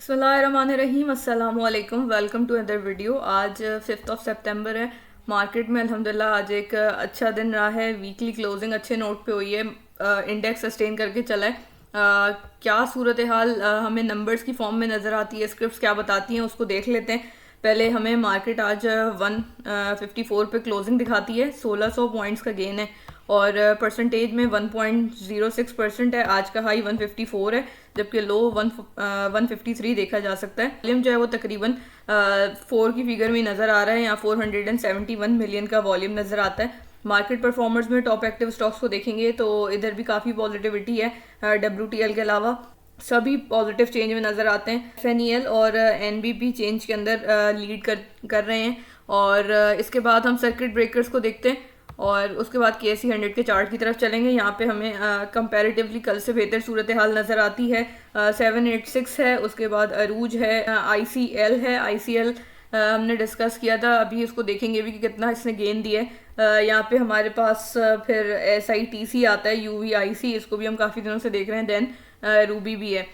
बिस्मिल्लाहिर्रहमानिर्रहीम अस्सलाम वालेकुम। Welcome to other video. आज 5 सितंबर है। मार्केट में अल्हम्दुलिल्लाह आज एक अच्छा दिन रहा है। वीकली क्लोजिंग अच्छे नोट पे हुई है। इंडेक्स सस्टेन करके चला है। क्या सूरत हाल हमें नंबर्स की फॉर्म में नज़र आती है, स्क्रिप्ट्स क्या बताती हैं उसको देख लेते हैं। पहले हमें मार्केट आज 154 पे क्लोजिंग दिखाती है। 1600 पॉइंट्स का गेन है और परसेंटेज में 1.06% है। आज का हाई 154 है जबकि लो 153 देखा जा सकता है। वॉल्यूम जो है वो तकरीबन 4 की फिगर में नज़र आ रहा है। यहाँ 471 मिलियन का वॉल्यूम नज़र आता है। मार्केट परफॉर्मर्स में टॉप एक्टिव स्टॉक्स को देखेंगे तो इधर भी काफ़ी पॉजिटिविटी है। WTL के अलावा सभी पॉजिटिव चेंज में नज़र आते हैं। FNEL और NBP चेंज के अंदर लीड कर रहे हैं। और इसके बाद हम सर्किट ब्रेकर्स को देखते हैं और उसके बाद KSE 100 के चार्ट की तरफ चलेंगे। यहाँ पे हमें कंपैरेटिवली कल से बेहतर सूरत हाल नज़र आती है। 786 है, उसके बाद अरूज है, ICL है। ICL हमने डिस्कस किया था, अभी इसको देखेंगे भी कि कितना इसने गेन दिया है। यहाँ पे हमारे पास फिर SITC आता है, UVIC, इसको भी हम काफ़ी दिनों से देख रहे हैं। देन रूबी भी है।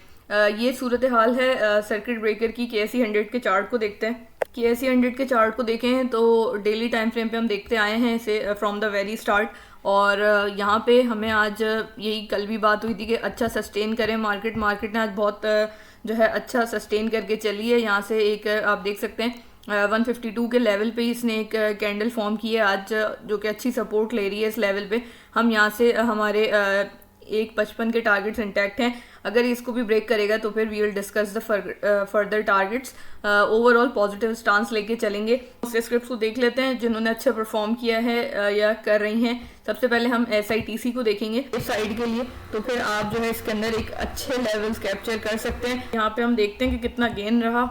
ये सूरत हाल है सर्किट ब्रेकर की। KSE 100 के चार्ट को देखते हैं। KSE 100 के चार्ट को देखें तो डेली टाइम फ्रेम पे हम देखते आए हैं इसे फ्रॉम द वेरी स्टार्ट। और यहाँ पे हमें आज यही कल भी बात हुई थी कि अच्छा सस्टेन करें मार्केट ने आज बहुत जो है अच्छा सस्टेन करके चली है। यहाँ से एक आप देख सकते हैं 152 के लेवल पे इसने एक कैंडल फॉर्म की है आज, जो कि अच्छी सपोर्ट ले रही है इस लेवल पे। हम यहाँ से हमारे 155 के टारगेट्स इंटैक्ट हैं। अगर इसको भी ब्रेक करेगा तो फिर we will discuss the further targets. Overall positive stance लेके चलेंगे। उसके स्क्रिप्ट्स को देख लेते हैं जिन्होंने अच्छा परफॉर्म किया है या कर रही हैं। सबसे पहले हम SITC को देखेंगे इस साइड के लिए, तो फिर आप जो है इसके अंदर एक अच्छे लेवल्स कैप्चर कर सकते हैं। यहाँ पे हम देखते हैं कि कितना गेन रहा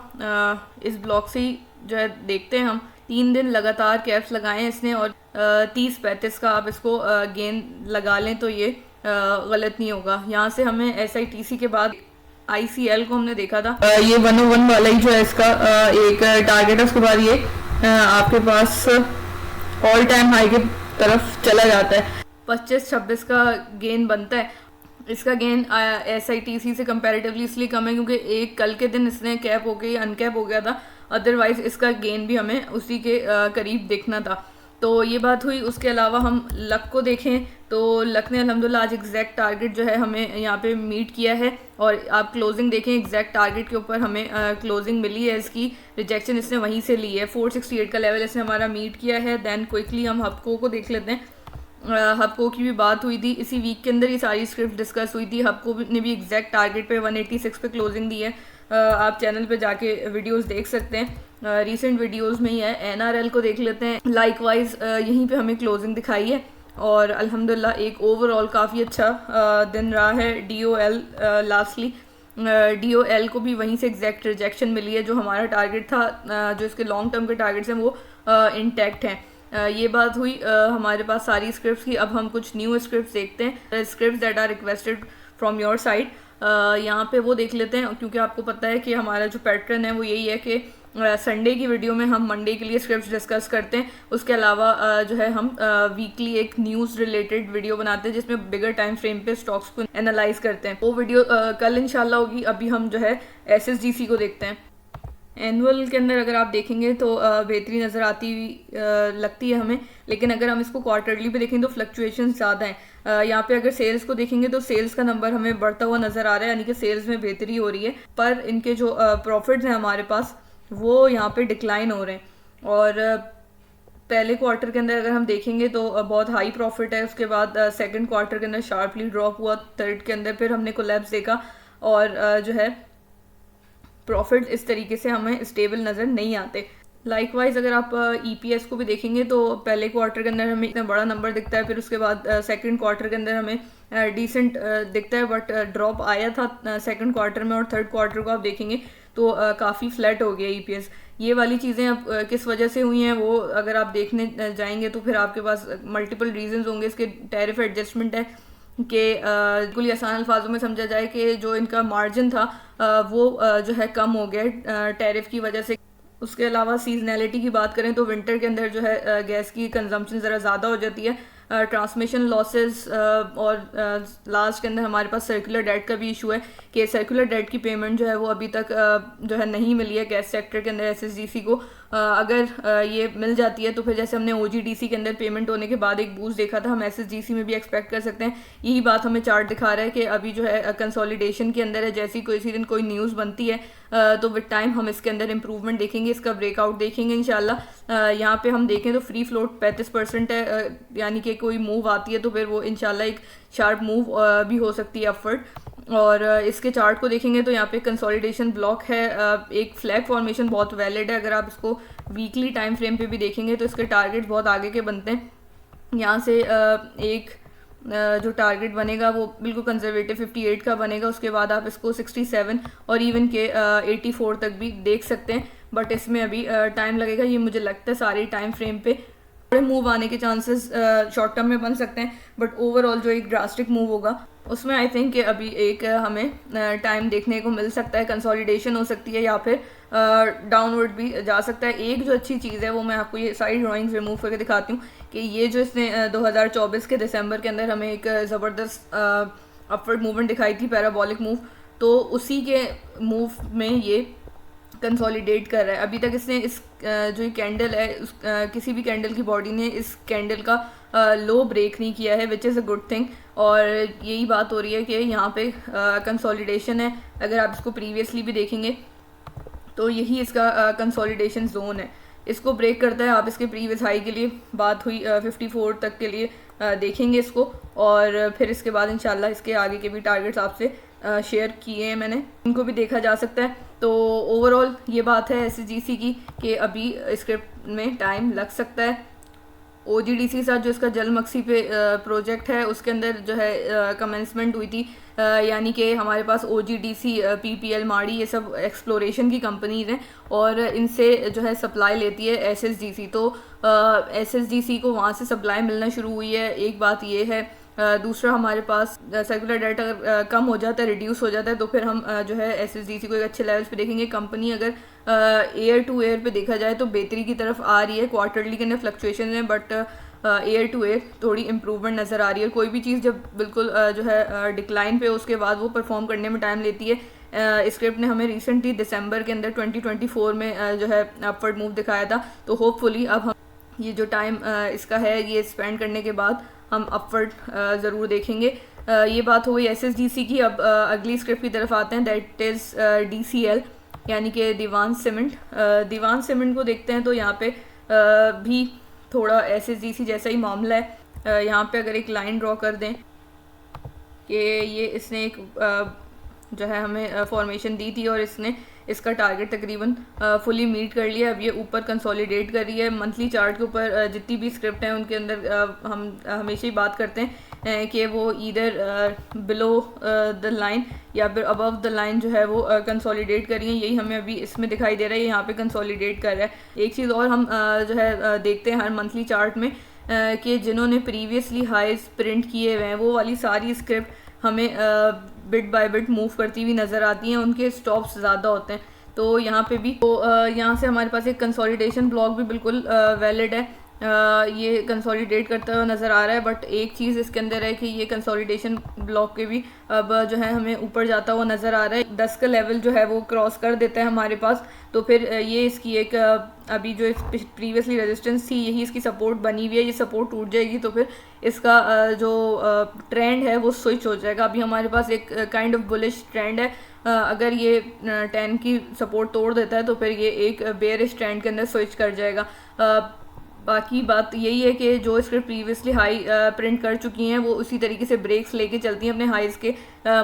इस ब्लॉक से ही जो है देखते हैं हम 3 दिन लगातार कैप्स लगाए हैं इसने और 30-35 का आप इसको गेन लगा लें तो ये गलत नहीं होगा। यहाँ से हमें SITC के बाद ICL को हमने देखा था, ये 101 वाला ही जो है इसका एक टारगेट है। उसके बाद ये आपके पास ऑल टाइम हाई की तरफ चला जाता है। 25-26 का गेन बनता है। इसका गेन SITC से कंपैरेटिवली इसलिए कम है क्योंकि एक कल के दिन इसने कैप हो गई, अनकैप हो गया था। अदरवाइज इसका गेन भी हमें उसी के करीब देखना था। तो ये बात हुई। उसके अलावा हम लक को देखें तो लक ने अल्हम्दुलिल्लाह आज एग्जैक्ट टारगेट जो है हमें यहाँ पे मीट किया है। और आप क्लोजिंग देखें, एग्जैक्ट टारगेट के ऊपर हमें क्लोजिंग मिली है। इसकी रिजेक्शन इसने वहीं से ली है। 468 का लेवल इसने हमारा मीट किया है। देन क्विकली हम हबको को देख लेते हैं। हबको की भी बात हुई थी इसी वीक के अंदर, ये सारी स्क्रिप्ट डिस्कस हुई थी। हबको ने भी एग्जैक्ट टारगेट पे 186 पे क्लोजिंग दी है। आप चैनल पे जाके वीडियोस देख सकते हैं, रीसेंट वीडियोस में ही है। NRL को देख लेते हैं। लाइकवाइज यहीं पे हमें क्लोजिंग दिखाई है और अल्हम्दुलिल्लाह एक ओवरऑल काफ़ी अच्छा दिन रहा है। DOL लास्टली DOL को भी वहीं से एग्जैक्ट रिजेक्शन मिली है। जो हमारा टारगेट था, जो इसके लॉन्ग टर्म के टारगेट्स हैं वो इंटैक्ट हैं। ये बात हुई हमारे पास सारी स्क्रिप्ट्स की। अब हम कुछ न्यू स्क्रिप्ट्स देखते हैं, scripts that are requested from your side. यहाँ पे वो देख लेते हैं क्योंकि आपको पता है कि हमारा जो पैटर्न है वो यही है कि संडे की वीडियो में हम मंडे के लिए स्क्रिप्ट्स डिस्कस करते हैं। उसके अलावा जो है हम वीकली एक न्यूज़ रिलेटेड वीडियो बनाते हैं जिसमें बिगर टाइम फ्रेम पे स्टॉक्स को एनालाइज करते हैं। वो वीडियो कल इंशाल्लाह होगी। अभी हम जो है SSGC को देखते हैं। एनुअल के अंदर अगर आप देखेंगे तो बेहतरी नज़र आती लगती है हमें, लेकिन अगर हम इसको क्वार्टरली पे देखें तो फ्लक्चुएशन ज़्यादा हैं। यहाँ पे अगर सेल्स को देखेंगे तो सेल्स का नंबर हमें बढ़ता हुआ नज़र आ रहा है, यानी कि सेल्स में बेहतरी हो रही है। पर इनके जो प्रॉफिट्स हैं हमारे पास वो यहाँ पे डिक्लाइन हो रहे हैं। और पहले क्वार्टर के अंदर अगर हम देखेंगे तो बहुत हाई प्रॉफिट है। उसके बाद सेकंड क्वार्टर के अंदर शार्पली ड्रॉप हुआ। थर्ड के अंदर फिर हमने कोलैप्स देखा और जो है प्रॉफिट इस तरीके से हमें स्टेबल नज़र नहीं आते। लाइकवाइज अगर आप EPS को भी देखेंगे तो पहले क्वार्टर के अंदर हमें इतना बड़ा नंबर दिखता है, फिर उसके बाद सेकंड क्वार्टर के अंदर हमें डिसेंट दिखता है, बट ड्रॉप आया था सेकंड क्वार्टर में। और थर्ड क्वार्टर को आप देखेंगे तो काफ़ी फ्लैट हो गया EPS। ये वाली चीज़ें अब किस वजह से हुई हैं वो अगर आप देखने जाएंगे तो फिर आपके पास मल्टीपल रीजंस होंगे। इसके टैरिफ एडजस्टमेंट है कि बिल्कुल ही आसान अल्फाजों में समझा जाए कि जो इनका मार्जिन था वो जो है कम हो गया टैरिफ की वजह से। उसके अलावा सीजनैलिटी की बात करें तो विंटर के अंदर जो है गैस की कंजम्पशन ज़रा ज़्यादा हो जाती है। ट्रांसमिशन लॉसेस और लास्ट के अंदर हमारे पास सर्कुलर डेट का भी इशू है कि सर्कुलर डेट की पेमेंट जो है वो अभी तक जो है नहीं मिली है गैस सेक्टर के अंदर एसएसडीसी को। अगर ये मिल जाती है तो फिर जैसे हमने ओजीडीसी के अंदर पेमेंट होने के बाद एक बूस्ट देखा था, हम एसएसडीसी में भी एक्सपेक्ट कर सकते हैं। यही बात हमें चार्ट दिखा रहा है कि अभी जो है कंसोलिडेशन के अंदर है। जैसी किसी दिन कोई न्यूज़ बनती है तो विद टाइम हम इसके अंदर इंप्रूवमेंट देखेंगे, इसका ब्रेकआउट देखेंगे इंशाल्लाह। यहाँ पे हम देखें तो फ्री फ्लोट 35% है, यानी कि कोई मूव आती है तो फिर वो इंशाल्लाह एक शार्प मूव भी हो सकती है अपवर्ड। और इसके चार्ट को देखेंगे तो यहाँ पे कंसोलिडेशन ब्लॉक है, एक फ्लैग फॉर्मेशन बहुत वैलिड है। अगर आप इसको वीकली टाइम फ्रेम पे भी देखेंगे तो इसके टारगेट बहुत आगे के बनते हैं। यहाँ से एक जो टारगेट बनेगा वो बिल्कुल कंजर्वेटिव 58 का बनेगा, उसके बाद आप इसको 67 और इवन के 84 तक भी देख सकते हैं, बट इसमें अभी टाइम लगेगा। ये मुझे लगता है सारे टाइम फ्रेम पे थोड़े मूव आने के चांसेस शॉर्ट टर्म में बन सकते हैं, बट ओवरऑल जो एक ड्रास्टिक मूव होगा उसमें आई थिंक कि अभी एक हमें टाइम देखने को मिल सकता है, कंसोलिडेशन हो सकती है या फिर डाउनवर्ड भी जा सकता है। एक जो अच्छी चीज़ है वो मैं आपको ये सारी ड्राइंग्स रिमूव करके दिखाती हूँ कि ये जो इसने 2024 के दिसंबर के अंदर हमें एक ज़बरदस्त अपवर्ड मूवमेंट दिखाई थी, पैराबॉलिक मूव, तो उसी के मूव में ये कंसोलिडेट कर रहा है। अभी तक इसने इस जो कैंडल है किसी भी कैंडल की बॉडी ने इस कैंडल का लो ब्रेक नहीं किया है, which is a good thing. और यही बात हो रही है कि यहाँ पे कंसोलिडेशन है। अगर आप इसको प्रीवियसली भी देखेंगे तो यही इसका कंसोलिडेशन जोन है, इसको ब्रेक करता है। आप इसके प्रीवियस हाई के लिए बात हुई 54 तक के लिए देखेंगे इसको, और फिर इसके बाद इंशाल्लाह इसके आगे के भी टारगेट्स आपसे शेयर किए हैं मैंने, इनको भी देखा जा सकता है। तो ओवरऑल ये बात है एसएसजीसी की कि अभी स्क्रिप्ट में टाइम लग सकता है। ओजीडीसी के साथ जो इसका जलमक्सी पे प्रोजेक्ट है उसके अंदर जो है कमेंसमेंट हुई थी, यानी कि हमारे पास ओजीडीसी, पीपीएल, माड़ी, ये सब एक्सप्लोरेशन की कंपनीज हैं और इनसे जो है सप्लाई लेती है एसएसजीसी। तो एसएसजीसी को वहाँ से सप्लाई मिलना शुरू हुई है, एक बात ये है। दूसरा हमारे पास सर्कुलर डेट अगर कम हो जाता है, रिड्यूस हो जाता है, तो फिर हम जो है एसएसडीसी को एक अच्छे लेवल्स पे देखेंगे। कंपनी अगर एयर टू एयर पे देखा जाए तो बेहतरी की तरफ आ रही है, क्वार्टरली के अंदर फ्लक्चुएशन है, बट एयर टू एयर थोड़ी इंप्रूवमेंट नज़र आ रही है। कोई भी चीज़ जब बिल्कुल जो है डिक्लाइन पे उसके बाद वो परफॉर्म करने में टाइम लेती है। स्क्रिप्ट ने हमें रिसेंटली दिसंबर के अंदर 2024 में जो है अपवर्ड मूव दिखाया था, तो होपफुली अब हम ये जो टाइम इसका है ये स्पेंड करने के बाद हम अपवर्ड ज़रूर देखेंगे। ये बात हो गई एसएसडीसी की। अब अगली स्क्रिप्ट की तरफ आते हैं, दैट इज़ डीसीएल यानी कि दीवान सीमेंट। दीवान सीमेंट को देखते हैं तो यहाँ पे भी थोड़ा एसएसडीसी जैसा ही मामला है। यहाँ पे अगर एक लाइन ड्रॉ कर दें कि ये इसने एक जो है हमें फॉर्मेशन दी थी और इसने इसका टारगेट तकरीबन फुली मीट कर लिया। अब ये ऊपर कंसोलिडेट कर रही है। मंथली चार्ट के ऊपर जितनी भी स्क्रिप्ट हैं उनके अंदर हम हमेशा ही बात करते हैं कि वो इधर बिलो द लाइन या फिर अबव द लाइन जो है वो कंसोलिडेट कर रही है। यही हमें अभी इसमें दिखाई दे रहा है, यहाँ पे कंसोलिडेट कर रहा है। एक चीज़ और हम जो है देखते हैं हर मंथली चार्ट में कि जिन्होंने प्रीवियसली हाईज प्रिंट किए हुए हैं वो वाली सारी स्क्रिप्ट हमें बिट बाय बिट मूव करती हुई नज़र आती हैं, उनके स्टॉप्स ज़्यादा होते हैं। तो यहाँ पे भी तो यहाँ से हमारे पास एक कंसोलिडेशन ब्लॉक भी बिल्कुल वैलिड है, ये कंसोलिडेट करता हुआ नज़र आ रहा है। बट एक चीज़ इसके अंदर है कि ये कंसोलिडेशन ब्लॉक के भी अब जो है हमें ऊपर जाता हुआ नज़र आ रहा है। 10 का लेवल जो है वो क्रॉस कर देता है हमारे पास, तो फिर ये इसकी एक अभी जो प्रीवियसली रेजिस्टेंस थी यही इसकी सपोर्ट बनी हुई है। ये सपोर्ट टूट जाएगी तो फिर इसका जो ट्रेंड है वो स्विच हो जाएगा। अभी हमारे पास एक काइंड ऑफ बुलिश ट्रेंड है, अगर ये 10 की सपोर्ट तोड़ देता है तो फिर ये एक बेयरिश ट्रेंड के अंदर स्विच कर जाएगा। बाकी बात यही है कि जो स्क्रिप्ट प्रीवियसली हाई प्रिंट कर चुकी हैं वो उसी तरीके से ब्रेक्स लेके चलती हैं अपने हाइज़ के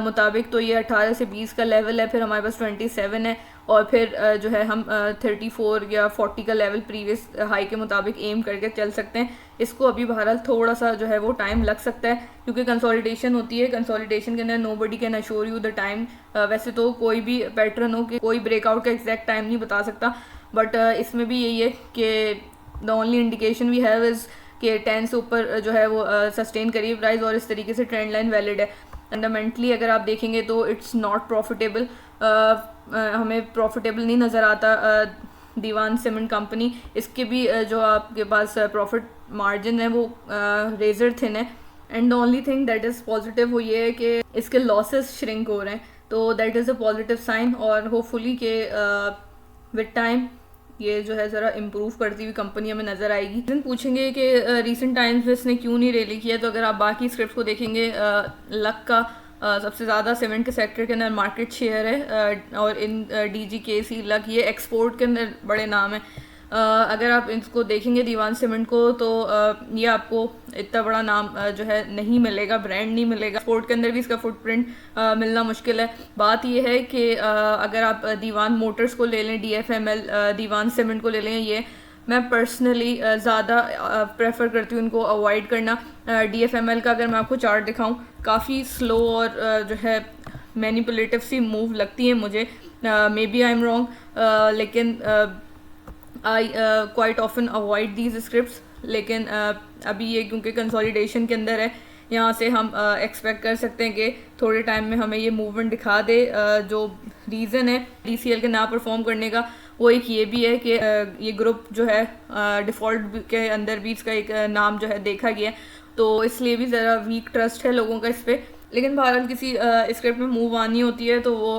मुताबिक। तो ये 18 से 20 का लेवल है, फिर हमारे पास 27 है और फिर जो है हम 34 या 40 का लेवल प्रीवियस हाई के मुताबिक एम करके चल सकते हैं। इसको अभी बहरहाल थोड़ा सा जो है वो टाइम लग सकता है क्योंकि कंसोलिडेशन होती है। कंसोलिडेशन के अंदर nobody can assure you the time. वैसे तो कोई भी पैटर्न हो कि कोई ब्रेकआउट का एग्जैक्ट टाइम नहीं बता सकता, बट इसमें भी यही है कि the only indication we have is कि 10 से ऊपर जो है वो सस्टेन करिए प्राइस और इस तरीके से ट्रेंड लाइन वैलिड है। फंडामेंटली अगर आप देखेंगे तो इट्स नॉट प्रॉफिटेबल, हमें प्रॉफिटेबल नहीं नज़र आता दीवान सीमेंट कंपनी, इसके भी जो आपके पास प्रॉफिट मार्जिन है वो रेजर थिन है। And the only thing that is positive वो ये है कि इसके लॉसेस श्रिंक हो रहे हैं, तो that is a positive sign. और होपफुली के विद टाइम ये जो है ज़रा इम्प्रूव करती हुई कंपनी हमें नज़र आएगी। रीज़न पूछेंगे कि रीसेंट टाइम्स में इसने क्यों नहीं रैली किया, तो अगर आप बाकी स्क्रिप्ट को देखेंगे लक का सबसे ज़्यादा सीमेंट के सेक्टर के अंदर मार्केट शेयर है, और इन DGKC लक ये एक्सपोर्ट के अंदर बड़े नाम है। अगर आप इसको देखेंगे दीवान सीमेंट को, तो ये आपको इतना बड़ा नाम जो है नहीं मिलेगा, ब्रांड नहीं मिलेगा। एक्सपोर्ट के अंदर भी इसका फुटप्रिंट मिलना मुश्किल है। बात ये है कि अगर आप दीवान मोटर्स को ले लें, DFML, दीवान सीमेंट को ले लें, ये मैं पर्सनली ज़्यादा प्रेफर करती हूँ इनको अवॉइड करना। DFML का अगर मैं आपको चार्ट दिखाऊँ, काफ़ी स्लो और जो है मैनिपुलेटिव सी मूव लगती है मुझे। Maybe I am wrong, लेकिन I quite often avoid these scripts. लेकिन अभी ये क्योंकि कंसोलिडेशन के अंदर है, यहाँ से हम एक्सपेक्ट कर सकते हैं कि थोड़े टाइम में हमें ये मूवमेंट दिखा दे। जो रीज़न है DCL के ना परफॉर्म करने का, वो एक ये भी है कि ये ग्रुप जो है डिफ़ॉल्ट के अंदर भी इसका एक नाम जो है देखा गया है, तो इसलिए भी ज़रा वीक ट्रस्ट है लोगों का इस पर। लेकिन बहरहाल किसी स्क्रिप्ट में मूव आनी होती है तो वो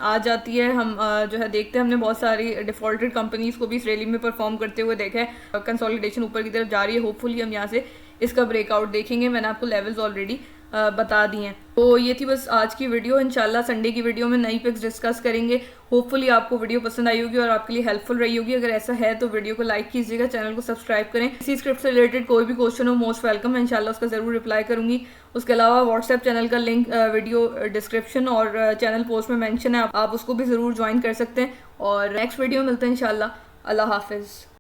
आ जाती है। हम जो है देखते हैं, हमने बहुत सारी डिफ़ॉल्टेड कंपनीज़ को भी इस रैली में परफॉर्म करते हुए देखा है। कंसोलिडेशन ऊपर की तरफ जा रही है, होपफुली हम यहाँ से इसका ब्रेकआउट देखेंगे। मैंने आपको लेवल्स ऑलरेडी बता दिए हैं। तो ये थी बस आज की वीडियो। इंशाल्लाह संडे की वीडियो में नई पिक्स डिस्कस करेंगे। होपफुली आपको वीडियो पसंद आई होगी और आपके लिए हेल्पफुल रही होगी। अगर ऐसा है तो वीडियो को लाइक कीजिएगा, चैनल को सब्सक्राइब करें। इसी स्क्रिप्ट से रिलेटेड कोई भी क्वेश्चन हो, मोस्ट वेलकम, मैं इंशाल्लाह उसका ज़रूर रिप्लाई करूँगी। उसके अलावा व्हाट्सएप चैनल का लिंक वीडियो डिस्क्रिप्शन और चैनल पोस्ट में मैंशन है, आप उसको भी ज़रूर ज्वाइन कर सकते हैं। और नेक्स्ट वीडियो मिलते हैं इंशाल्लाह। अल्लाह हाफिज़।